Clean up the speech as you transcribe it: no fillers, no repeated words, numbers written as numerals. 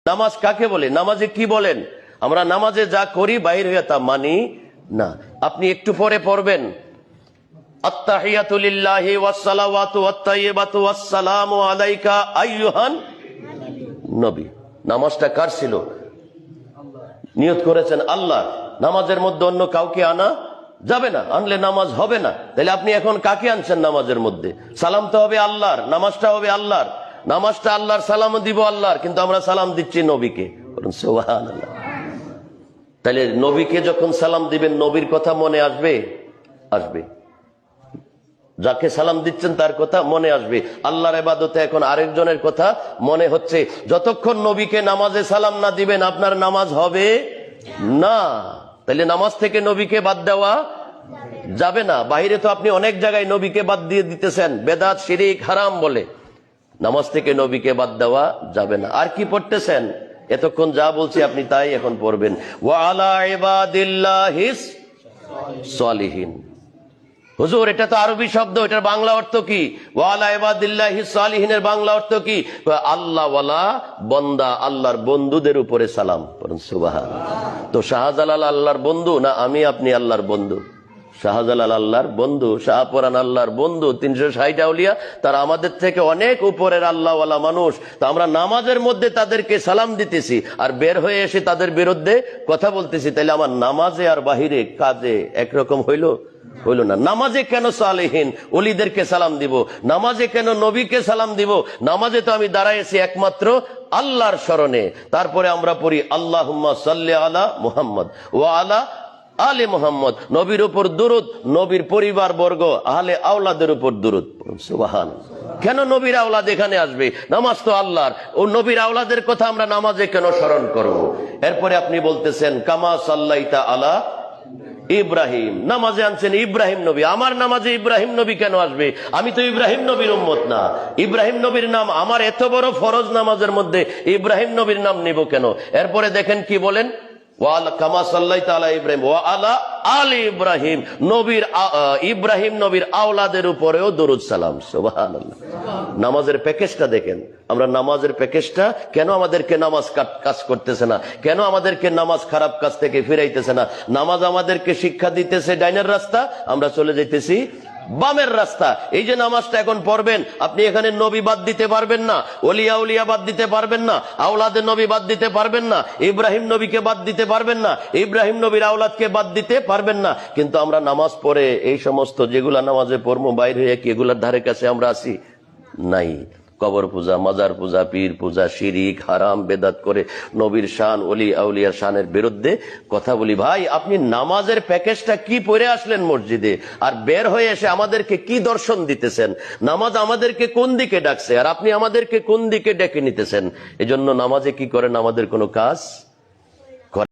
নামাজ কাকে বলে? নামাজে কি বলেন? আমরা নামাজে যা করি বাইর হয়ে তা মানি না। আপনি একটু পরে পড়বেন, আত্তাহিয়াতু লিল্লাহি ওয়াস সালাওয়াতু ওয়াত তাইয়্যিবাতু ওয়াস সালামু আলাইকা আইয়ুহান নবী। নামাজটা কার ছিল? নিয়ত করেছেন আল্লাহ। নামাজের মধ্যে অন্য কাউকে আনা যাবে না, আনলে নামাজ হবে না। তাহলে আপনি এখন কাকে আনছেন নামাজের মধ্যে? সালাম তো হবে আল্লাহর, নামাজটা হবে আল্লাহর, নামাজটা আল্লাহর, সালাম দিব আল্লাহর, কিন্তু আমরা সালাম দিচ্ছি নবীকে। সুবহানাল্লাহ। তাহলে নবীকে যখন সালাম দিবেন নবীর কথা মনে আসবে? আসবে। যাকে সালাম দিচ্ছেন তার কথা মনে আসবে। আল্লাহর ইবাদতে এখন আরেকজনের কথা মনে হচ্ছে। যতক্ষণ নবীকে নামাজে সালাম না দিবেন আপনার নামাজ হবে না। তাহলে নামাজ থেকে নবীকে বাদ দেওয়া যাবে না। বাইরে তো আপনি অনেক জায়গায় নবীকে বাদ দিয়ে দিতেছেন, বেদাত, শিরিক, হারাম বলে। নামাজ থেকে নবীকে বাদ দেওয়া যাবে না। আর কি পড়তেছেন? এতক্ষণ যা বলছি আপনি তাই এখন পড়বেন। ওয়া আলা ইবাদিল্লাহিস সালিহিন। হুজুর, এটা তো আরবি শব্দ, এটার বাংলা অর্থ কি? ওয়া আলা ইবাদিল্লাহিস সালিহিনের বাংলা অর্থ কি? আল্লাহওয়ালা বান্দা, আল্লাহর বন্ধুদের উপরে সালাম। সুবহানাল্লাহ। তো শাহজালাল আল্লাহর বন্ধু না আমি আপনি আল্লাহর বন্ধু? শাহজালাল আল্লাহর বন্ধু, শাহপুরান আল্লাহর বন্ধু, 360 আউলিয়া তারা আমাদের থেকে অনেক উপরের আল্লাহওয়ালা মানুষ। তো আমরা নামাজের মধ্যে তাদেরকে সালাম দিতেছি আর বের হয়ে এসে তাদের বিরুদ্ধে কথা বলতেছি। তাহলে আমার নামাজে আর বাহিরে কাজে একরকম হইল না। নামাজে কেন সালেহীন ওলিদেরকে সালাম দিব? নামাজে কেন নবীকে সালাম দিব? নামাজে তো আমি দাঁড়াইছি একমাত্র আল্লাহর স্মরণে। তারপরে আমরা পড়ি আল্লাহুম্মা সাল্লি আলা মুহাম্মদ ওয়া আলা আলে মুহাম্মদ। নবীর উপর দুরুদ, নবীর পরিবার বর্গ, আহলে আওলাদের উপর দুরুদ। সুবহানাল্লাহ। কেন নবীর আওলাদ এখানে আসবে? নামাজ তো আল্লাহর, ও নবীর আওলাদের কথা আমরা নামাজে কেন স্মরণ করব? এরপরে আপনি বলতেছেন কামা সাল্লাইতা আলা ইব্রাহিম। নামাজে আনছেন ইব্রাহিম নবী। আমার নামাজে ইব্রাহিম নবী কেন আসবে? আমি তো ইব্রাহিম নবীর উম্মত না। ইব্রাহিম নবীর নাম আমার এত বড় ফরজ নামাজের মধ্যে ইব্রাহিম নবীর নাম নিব কেন? এরপরে দেখেন কি বলেন, কামা সাল্লাইতা আলা ইব্রাহিম ওয়া আলা আলি ইব্রাহিম। নবীর ইব্রাহিম নবীর আওলাদের উপরেও দরুদ সালাম। সুবহানাল্লাহ। নামাজের প্যাকেজটা দেখেন। আমরা নামাজের প্যাকেজটা কেন আমাদেরকে নামাজ কাজ করতেছে না? কেন আমাদেরকে নামাজ খারাপ কাজ থেকে ফিরাইতেছে না? নামাজ আমাদেরকে শিক্ষা দিতেছে ডাইনের রাস্তা, আমরা চলে যাইতেছি বামের রাস্তা। এই যে নামাজটা এখন পড়বেন, আপনি এখানে নবী বাদ দিতে পারবেন না, ওলিয়া উলিয়া বাদ দিতে পারবেন না, আওলাদের নবী বাদ দিতে পারবেন না, ইব্রাহিম নবীকে বাদ দিতে পারবেন না, ইব্রাহিম নবীর আওলাদকে বাদ দিতে পারবেন না। কিন্তু আমরা নামাজ পড়ে এই সমস্ত যেগুলা নামাজে পড়বো বাইর হয়ে কি এগুলার ধারে কাছে আমরা আসি নাই। কবর পূজা, মাজার পূজা, পীর পূজা, শিরিক, হারাম, বেদাত করে নবীর শান, ওলি আউলিয়ার শানের বিরুদ্ধে কথা বলি। ভাই, আপনি নামাজের প্যাকেজটা কি পড়ে আসলেন মসজিদে, আর বের হয়ে এসে আমাদেরকে কি দর্শন দিতেছেন? নামাজ আমাদেরকে কোন দিকে ডাকছে আর আপনি আমাদেরকে কোন দিকে ডেকে নিতেছেন? এজন্য নামাজে কি করেন? আমাদের কোনো কাজ